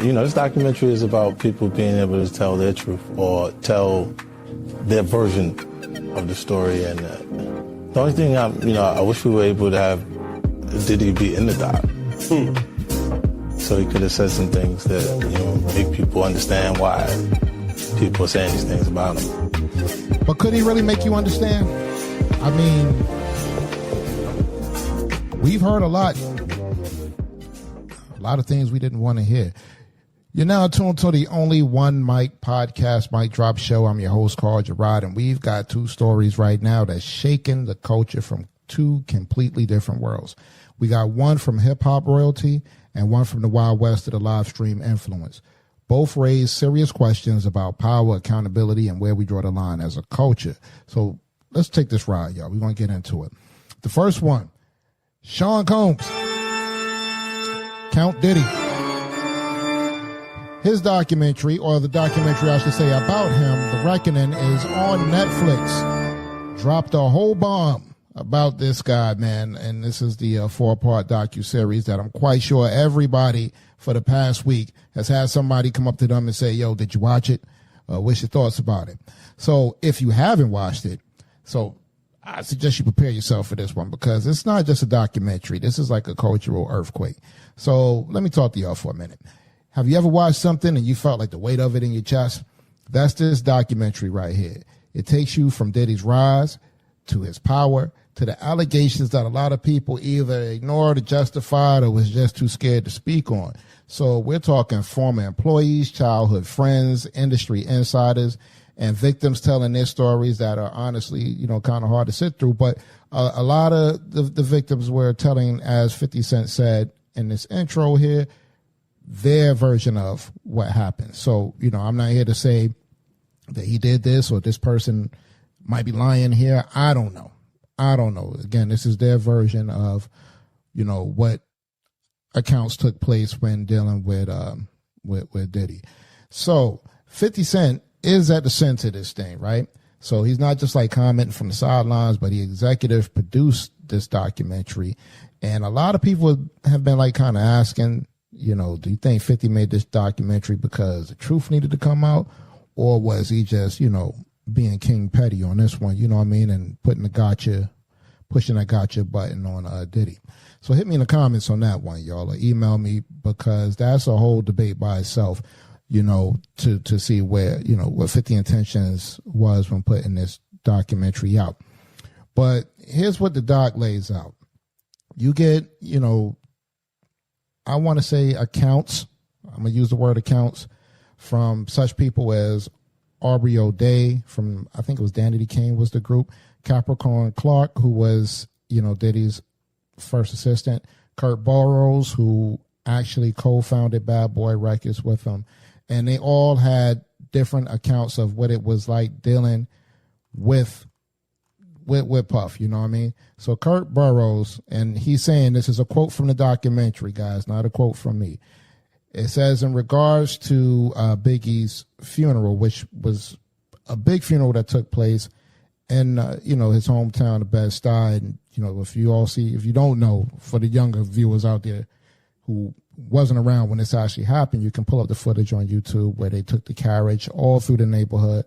This documentary is about people being able to tell their truth or tell their version of the story. And the only thing I wish we were able to have Diddy be in the doc. So he could have said some things that, make people understand why people are saying these things about him. But could he really make you understand? I mean, we've heard a lot of things we didn't want to hear. You're now tuned to the Only One Mic podcast, Mic Drop Show. I'm your host, Carl Gerard, and we've got two stories right now that's shaking the culture from two completely different worlds. We got one from hip-hop royalty and one from the Wild West of the live stream influence. Both raise serious questions about power, accountability, and where we draw the line as a culture. So let's take this ride, y'all. We're going to get into it. The first one, Sean Combs, Count Diddy. His documentary, or the documentary I should say about him, The Reckoning, is on Netflix. Dropped a whole bomb about this guy, man. And this is the 4-part docuseries that I'm quite sure everybody for the past week has had somebody come up to them and say, yo, did you watch it? What's your thoughts about it? So if you haven't watched it, so I suggest you prepare yourself for this one, because it's not just a documentary. This is like a cultural earthquake. So let me talk to y'all for a minute. Have you ever watched something and you felt like the weight of it in your chest? That's this documentary right here. It takes you from Diddy's rise to his power to the allegations that a lot of people either ignored or justified or was just too scared to speak on. So we're talking former employees, childhood friends, industry insiders, and victims telling their stories that are honestly, kind of hard to sit through. But a lot of the victims were telling, as 50 Cent said in this intro here, their version of what happened. So, I'm not here to say that he did this or this person might be lying here. I don't know. Again, this is their version of, what accounts took place when dealing with Diddy. So 50 Cent is at the center of this thing, right? So he's not just like commenting from the sidelines, but he executive produced this documentary. And a lot of people have been like kind of asking, do you think 50 made this documentary because the truth needed to come out? Or was he just, being King Petty on this one, and pushing a gotcha button on Diddy? So hit me in the comments on that one, y'all, or email me, because that's a whole debate by itself, to see where, what 50 intentions was when putting this documentary out. But here's what the doc lays out. You get, I want to say accounts. I'm going to use the word accounts from such people as Aubrey O'Day from, I think it was Danity Kane was the group, Capricorn Clark, who was, Diddy's first assistant, Kurt Burrows, who actually co-founded Bad Boy Records with him. And they all had different accounts of what it was like dealing with Puff, you know what I mean? So Kurt Burrows, and he's saying, this is a quote from the documentary, guys, not a quote from me. It says, in regards to Biggie's funeral, which was a big funeral that took place in, his hometown of Bed-Stuy. And, if you don't know, for the younger viewers out there who wasn't around when this actually happened, you can pull up the footage on YouTube where they took the carriage all through the neighborhood.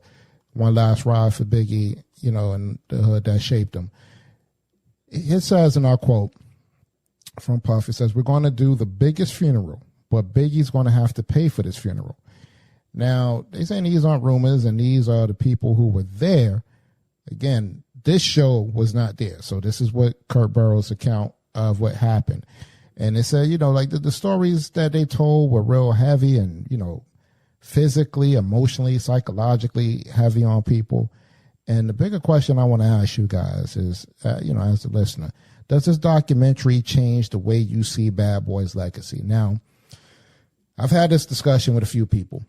One last ride for Biggie, and the hood that shaped him. It says in our quote from Puff, it says, we're going to do the biggest funeral, but Biggie's going to have to pay for this funeral. Now, they saying these aren't rumors, and these are the people who were there. Again, this show was not there. So this is what Kurt Burrows' account of what happened. And they said, like the stories that they told were real heavy and, physically, emotionally, psychologically heavy on people. And the bigger question I want to ask you guys is, as a listener, does this documentary change the way you see Bad Boy's legacy? Now, I've had this discussion with a few people,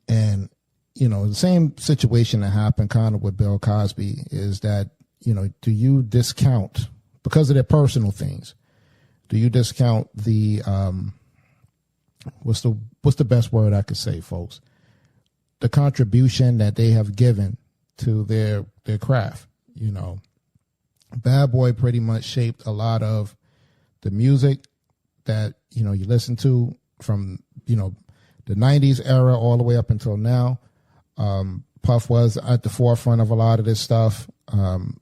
and, the same situation that happened kind of with Bill Cosby is that, do you discount, because of their personal things, do you discount the, what's the best word I could say, folks? The contribution that they have given to their craft. Bad Boy pretty much shaped a lot of the music that, you listen to from the 90s era all the way up until now. Puff was at the forefront of a lot of this stuff.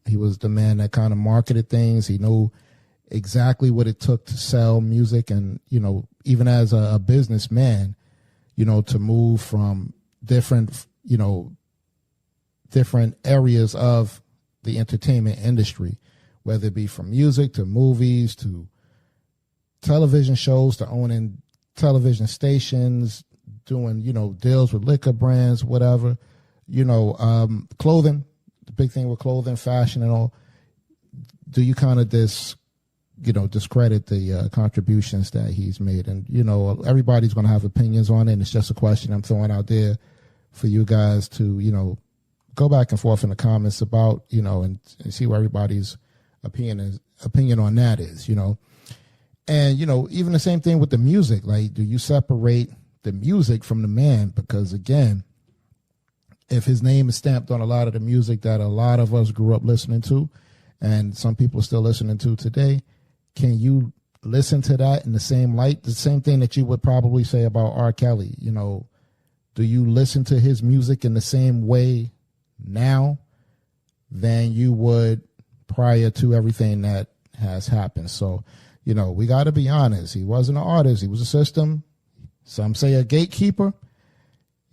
He was the man that kind of marketed things. He knew exactly what it took to sell music, and even as a businessman, to move from different areas of the entertainment industry, whether it be from music to movies to television shows to owning television stations, doing deals with liquor brands, whatever. Clothing, the big thing with clothing, fashion, and all. Do you kind of discredit the contributions that he's made? And everybody's going to have opinions on it. And it's just a question I'm throwing out there for you guys to go back and forth in the comments about and see what everybody's opinion on that is. And even the same thing with the music. Like, do you separate the music from the man? Because again, if his name is stamped on a lot of the music that a lot of us grew up listening to, and some people are still listening to today, can you listen to that in the same light? The same thing that you would probably say about R. Kelly. Do you listen to his music in the same way now than you would prior to everything that has happened? So, we got to be honest. He wasn't an artist. He was a system. Some say a gatekeeper.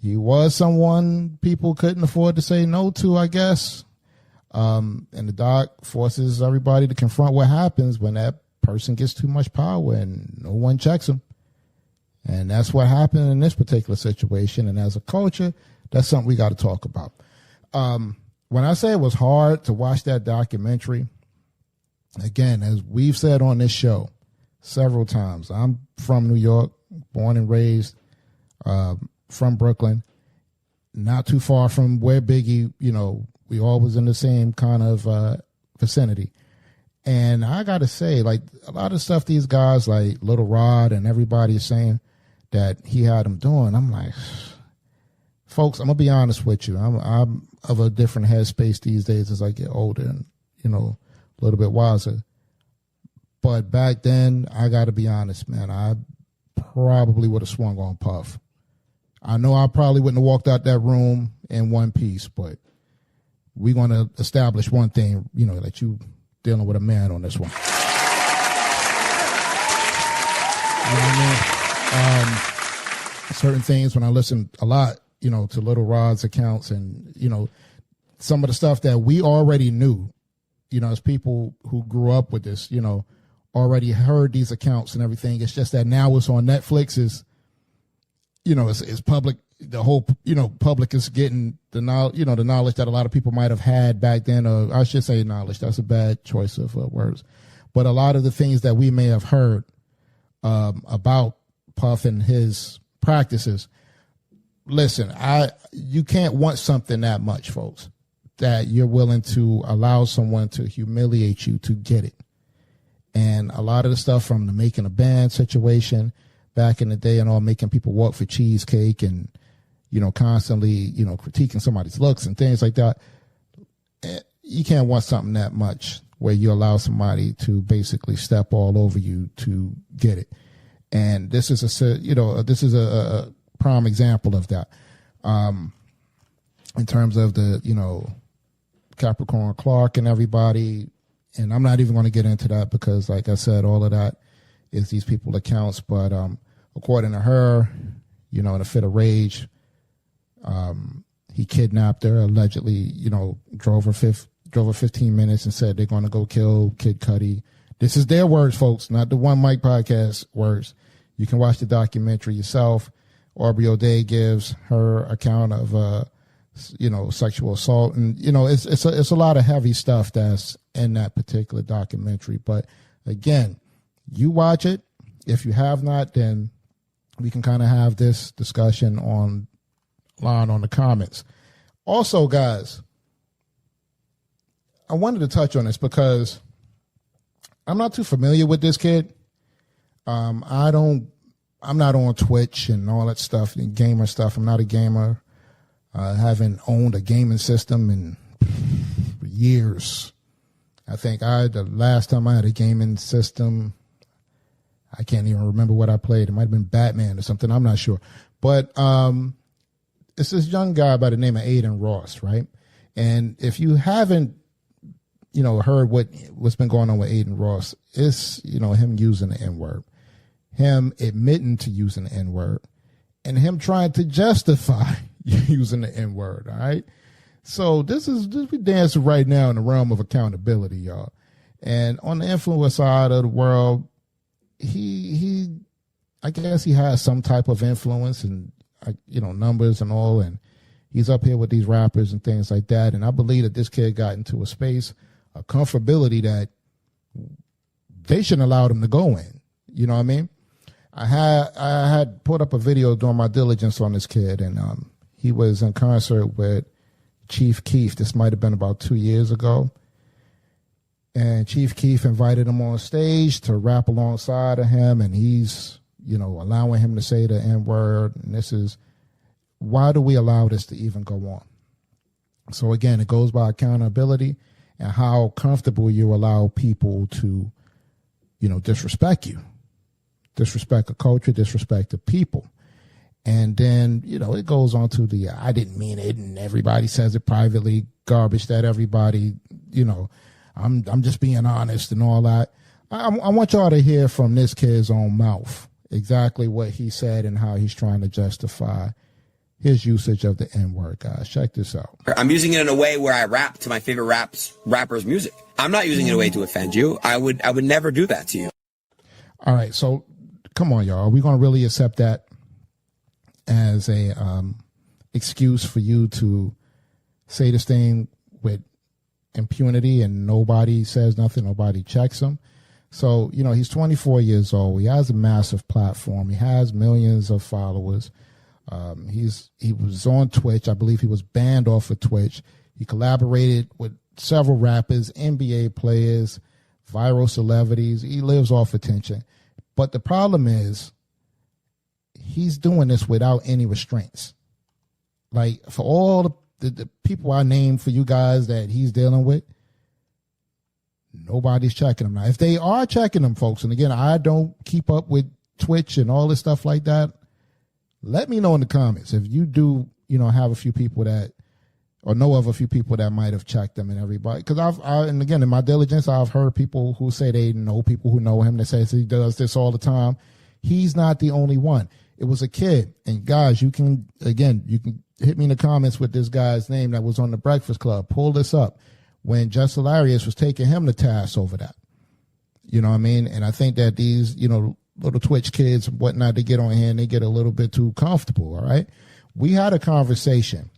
He was someone people couldn't afford to say no to, I guess. And the doc forces everybody to confront what happens when that person gets too much power and no one checks him. And that's what happened in this particular situation. And as a culture, that's something we got to talk about. When I say it was hard to watch that documentary, again, as we've said on this show several times, I'm from New York, born and raised, from Brooklyn, not too far from where Biggie, we all was in the same kind of vicinity. And I got to say, like, a lot of stuff these guys like Little Rod and everybody is saying that he had them doing, I'm like, folks, I'm going to be honest with you. I'm of a different headspace these days as I get older and, a little bit wiser. But back then, I got to be honest, man, I probably would have swung on Puff. I know I probably wouldn't have walked out that room in one piece, but we're going to establish one thing, that you dealing with a man on this one. You know what I mean? Certain things, when I listen a lot, to Little Rod's accounts and, some of the stuff that we already knew, as people who grew up with this, already heard these accounts and everything. It's just that now it's on Netflix is, it's public. The whole, public is getting the knowledge, the knowledge that a lot of people might have had back then. Or I should say knowledge. That's a bad choice of words. But a lot of the things that we may have heard about Puff and his practices. Listen, you can't want something that much, folks, that you're willing to allow someone to humiliate you to get it. And a lot of the stuff from the Making a Band situation back in the day and all, making people walk for cheesecake and, constantly, critiquing somebody's looks and things like that. You can't want something that much where you allow somebody to basically step all over you to get it. And this is a prime example of that. In terms of the, Capricorn Clark and everybody. And I'm not even going to get into that because, like I said, all of that is these people accounts. But according to her, in a fit of rage, he kidnapped her, allegedly, drove her 15 minutes and said they're going to go kill Kid Cudi. This is their words, folks, not the One Mic podcast words. You can watch the documentary yourself. Aubrey O'Day gives her account of, sexual assault. And, it's a lot of heavy stuff that's in that particular documentary. But again, you watch it. If you have not, then we can kind of have this discussion online on the comments. Also, guys, I wanted to touch on this because I'm not too familiar with this kid. I'm not on Twitch and all that stuff, and gamer stuff. I'm not a gamer. I haven't owned a gaming system in years. I think the last time I had a gaming system, I can't even remember what I played. It might have been Batman or something. I'm not sure. But it's this young guy by the name of Adin Ross, right? And if you haven't, heard what's been going on with Adin Ross, it's, him using the N-word, him admitting to using the N-word, and him trying to justify using the N-word, all right? So we dancing right now in the realm of accountability, y'all. And on the influence side of the world, I guess he has some type of influence and, numbers and all, and he's up here with these rappers and things like that. And I believe that this kid got into a space, a comfortability that they shouldn't allow him to go in. You know what I mean? I had put up a video doing my diligence on this kid, and he was in concert with Chief Keef. This might have been about 2 years ago. And Chief Keef invited him on stage to rap alongside of him, and he's, allowing him to say the N-word. And why do we allow this to even go on? So again, it goes by accountability and how comfortable you allow people to, disrespect you, disrespect a culture, disrespect the people. And then, it goes on to the I didn't mean it, and everybody says it privately, garbage that everybody, I'm just being honest and all that. I want y'all to hear from this kid's own mouth exactly what he said and how he's trying to justify his usage of the N-word, guys. Check this out. I'm using it in a way where I rap to my favorite rapper's music. I'm not using it in a way to offend you. I would never do that to you. All right, so come on, y'all. Are we going to really accept that as a excuse for you to say this thing with impunity and nobody says nothing, nobody checks him? So, he's 24 years old. He has a massive platform. He has millions of followers. He was on Twitch. I believe he was banned off of Twitch. He collaborated with several rappers, NBA players, viral celebrities. He lives off attention. But the problem is he's doing this without any restraints. Like, for all the people I named for you guys that he's dealing with, nobody's checking him. Now, if they are checking him, folks, and again, I don't keep up with Twitch and all this stuff like that, let me know in the comments if you do, have a few people that, or know of a few people that might have checked him and everybody. Because and again, in my diligence, I've heard people who say they know people who know him that says he does this all the time. He's not the only one. It was a kid. And guys, you can hit me in the comments with this guy's name that was on the Breakfast Club. Pull this up. When Just Hilarious was taking him to task over that. You know what I mean? And I think that these, little Twitch kids and whatnot, they get on here and they get a little bit too comfortable, all right? We had a conversation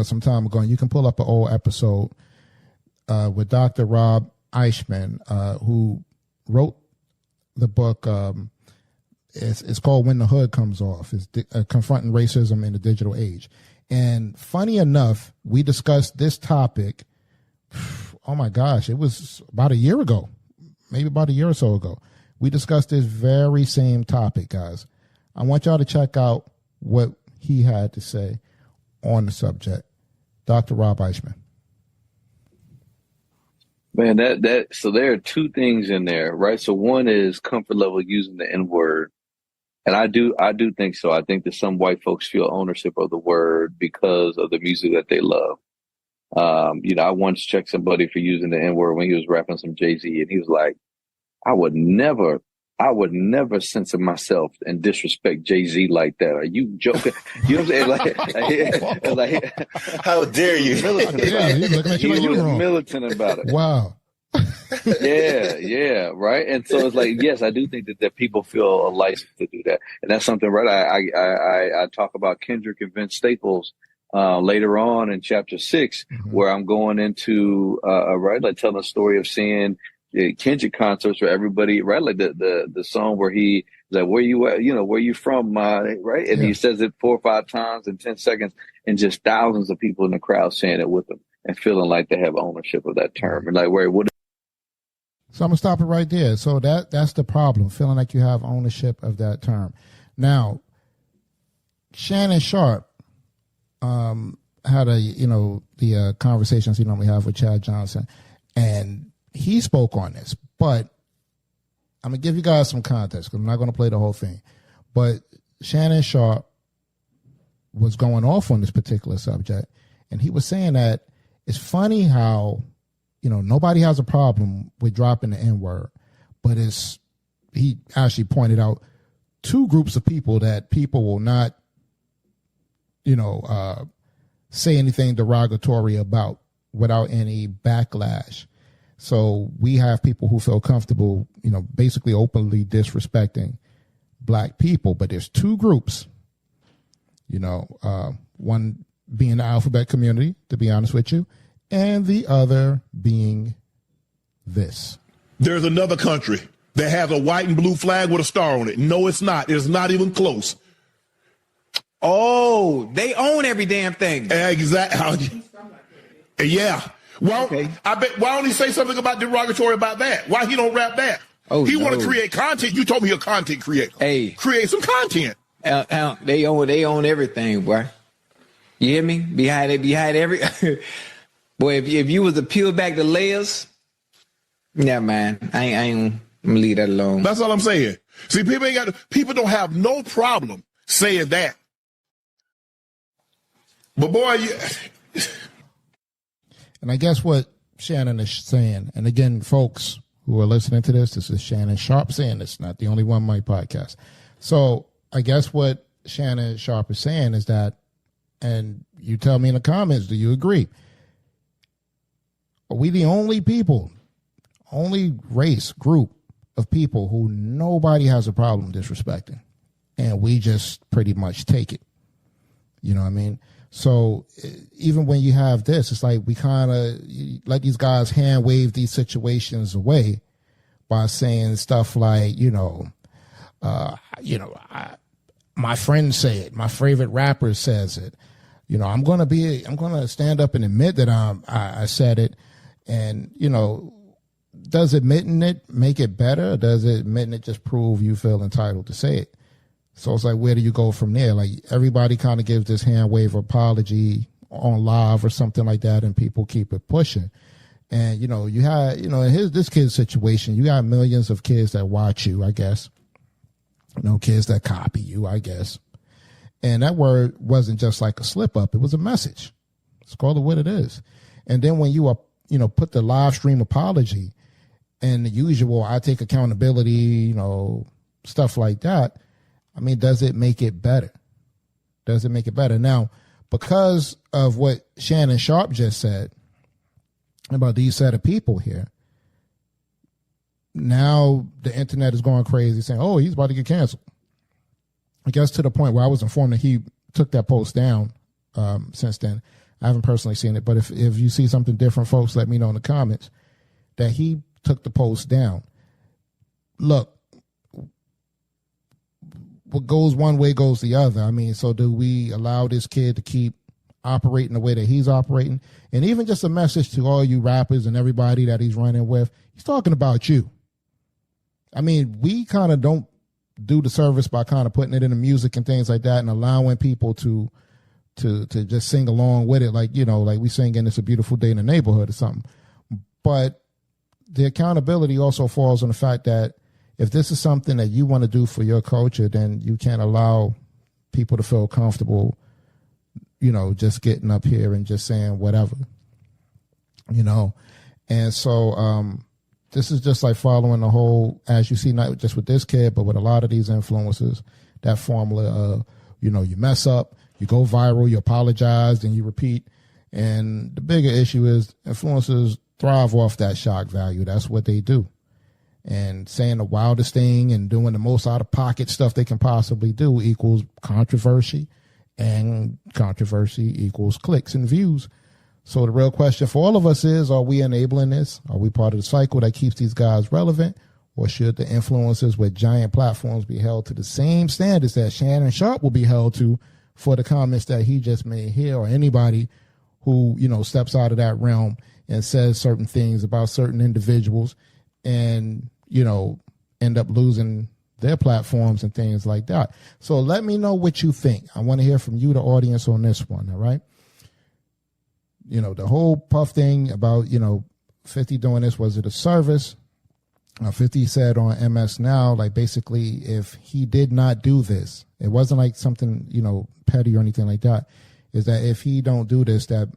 some time ago, and you can pull up an old episode with Dr. Rob Eichmann, who wrote the book. It's called When the Hood Comes Off. It's Confronting Racism in the Digital Age. And funny enough, we discussed this topic, oh my gosh, it was about a year ago, maybe about a year or so ago. We discussed this very same topic, guys. I want y'all to check out what he had to say on the subject. Dr. Rob Eichmann. Man, so there are two things in there, right? So one is comfort level using the N-word. And I do think so. I think that some white folks feel ownership of the word because of the music that they love. I once checked somebody for using the N-word when he was rapping some Jay-Z, and he was like, I would never censor myself and disrespect Jay-Z like that. Are you joking? You know what I'm saying? Like how dare you? He was militant about it. Wow. Yeah, right. And so it's like, yes, I do think that people feel a license to do that, and that's something, right? I talk about Kendrick and Vince Staples later on in chapter 6, where I'm going into right, like telling a story of seeing Kendrick concerts where everybody, right, like the song where he like, where you at, where you from, right, and he says it 4 or 5 times in 10 seconds, and just thousands of people in the crowd saying it with him and feeling like they have ownership of that term, and like where it would. So I'm gonna stop it right there. So that's the problem, feeling like you have ownership of that term. Now, Shannon Sharp had the conversations he normally have with Chad Johnson, and he spoke on this. But I'm going to give you guys some context because I'm not going to play the whole thing. But Shannon Sharp was going off on this particular subject, and he was saying that it's funny how, nobody has a problem with dropping the N-word, but he actually pointed out two groups of people that people will not, say anything derogatory about without any backlash. So we have people who feel comfortable, basically openly disrespecting black people, but there's two groups, one being the alphabet community, to be honest with you, and the other being this. There's another country that has a white and blue flag with a star on it. No, it's not. It's not even close. Oh, they own every damn thing. Exactly. Yeah. Well, okay. I bet. Why don't he say something about derogatory about that? Why he don't rap that? Oh, he want to create content. You told me you're a content creator. Hey, create some content. They own everything, boy. You hear me? Behind every boy. If you was to peel back the layers, yeah, man, I ain't. I'm gonna leave that alone. That's all I'm saying. See, people don't have no problem saying that. But boy, and I guess what Shannon is saying, and again, folks who are listening to this is Shannon Sharp saying this, not the only one on my podcast. So I guess what Shannon Sharp is saying is that, and you tell me in the comments, do you agree? Are we the only people, only race group of people who nobody has a problem disrespecting, and we just pretty much take it? You know what I mean? So even when you have this, it's like we kind of let these guys hand wave these situations away by saying stuff like, my friends say it, my favorite rapper says it. I'm going to stand up and admit that I said it. And, does admitting it make it better? Or does admitting it just prove you feel entitled to say it? So it's like, where do you go from there? Like, everybody kind of gives this hand wave apology on live or something like that, and people keep it pushing. And, you had, in this kid's situation, you got millions of kids that watch you, I guess. Kids that copy you, I guess. And that word wasn't just like a slip up. It was a message. Let's call it what it is. And then when you put the live stream apology and the usual, I take accountability, stuff like that. I mean, does it make it better? Does it make it better? Now, because of what Shannon Sharp just said about these set of people here, now the internet is going crazy saying, oh, he's about to get canceled. I guess to the point where I was informed that he took that post down since then. I haven't personally seen it, but if you see something different, folks, let me know in the comments that he took the post down. Look, what goes one way goes the other. I mean, so do we allow this kid to keep operating the way that he's operating? And even just a message to all you rappers and everybody that he's running with, he's talking about you. I mean, we kind of don't do the service by kind of putting it in the music and things like that and allowing people to just sing along with it. Like, like we sing in It's a Beautiful Day in the Neighborhood or something. But the accountability also falls on the fact that if this is something that you want to do for your culture, then you can't allow people to feel comfortable, just getting up here and just saying whatever, And so this is just like following the whole, as you see, not just with this kid, but with a lot of these influencers, that formula of, you mess up, you go viral, you apologize, then you repeat. And the bigger issue is influencers thrive off that shock value. That's what they do. And saying the wildest thing and doing the most out-of-pocket stuff they can possibly do equals controversy, and controversy equals clicks and views. So the real question for all of us is, are we enabling this? Are we part of the cycle that keeps these guys relevant? Or should the influencers with giant platforms be held to the same standards that Shannon Sharp will be held to for the comments that he just made here, or anybody who, steps out of that realm and says certain things about certain individuals and, end up losing their platforms and things like that. So let me know what you think. I want to hear from you, the audience, on this one. All right. The whole Puff thing about, 50 doing this, was it a service? 50 said on MS Now, like basically if he did not do this, it wasn't like something, you know, petty or anything like that, is that if he don't do this, that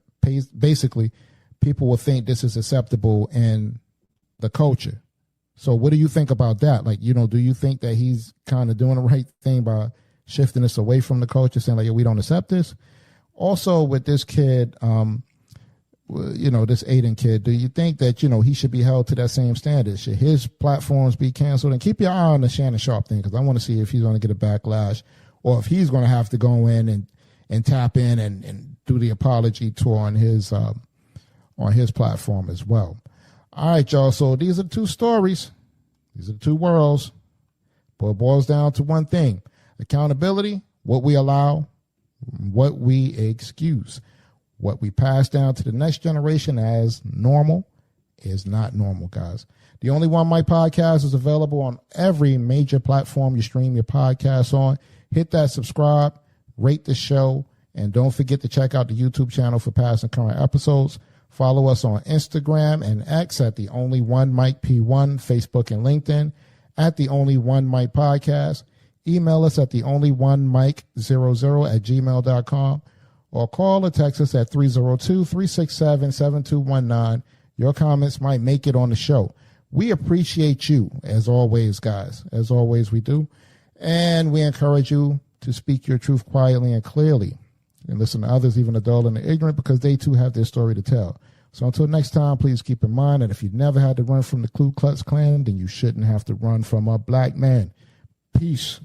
basically people will think this is acceptable in the culture. So what do you think about that? Like, you know, do you think that he's kind of doing the right thing by shifting this away from the culture, saying like, we don't accept this? Also with this kid, you know, this Adin kid, do you think that, you know, he should be held to that same standard? Should his platforms be canceled? And keep your eye on the Shannon Sharp thing, because I want to see if he's going to get a backlash or if he's going to have to go in and tap in and do the apology tour on his platform as well. All right, y'all. So these are the two stories. These are the two worlds. But it boils down to one thing: accountability, what we allow, what we excuse. What we pass down to the next generation as normal is not normal, guys. The Only One Mic podcast is available on every major platform you stream your podcast on. Hit that subscribe, rate the show, and don't forget to check out the YouTube channel for past and current episodes. Follow us on Instagram and X at The Only One Mic P1, Facebook and LinkedIn at The Only One Mic Podcast. Email us at theonlyonemic00@gmail.com. or call or text us at 302-367-7219. Your comments might make it on the show. We appreciate you, as always, guys. As always, we do. And we encourage you to speak your truth quietly and clearly and listen to others, even the dull and the ignorant, because they, too, have their story to tell. So until next time, please keep in mind that if you've never had to run from the Ku Klux Klan, then you shouldn't have to run from a black man. Peace.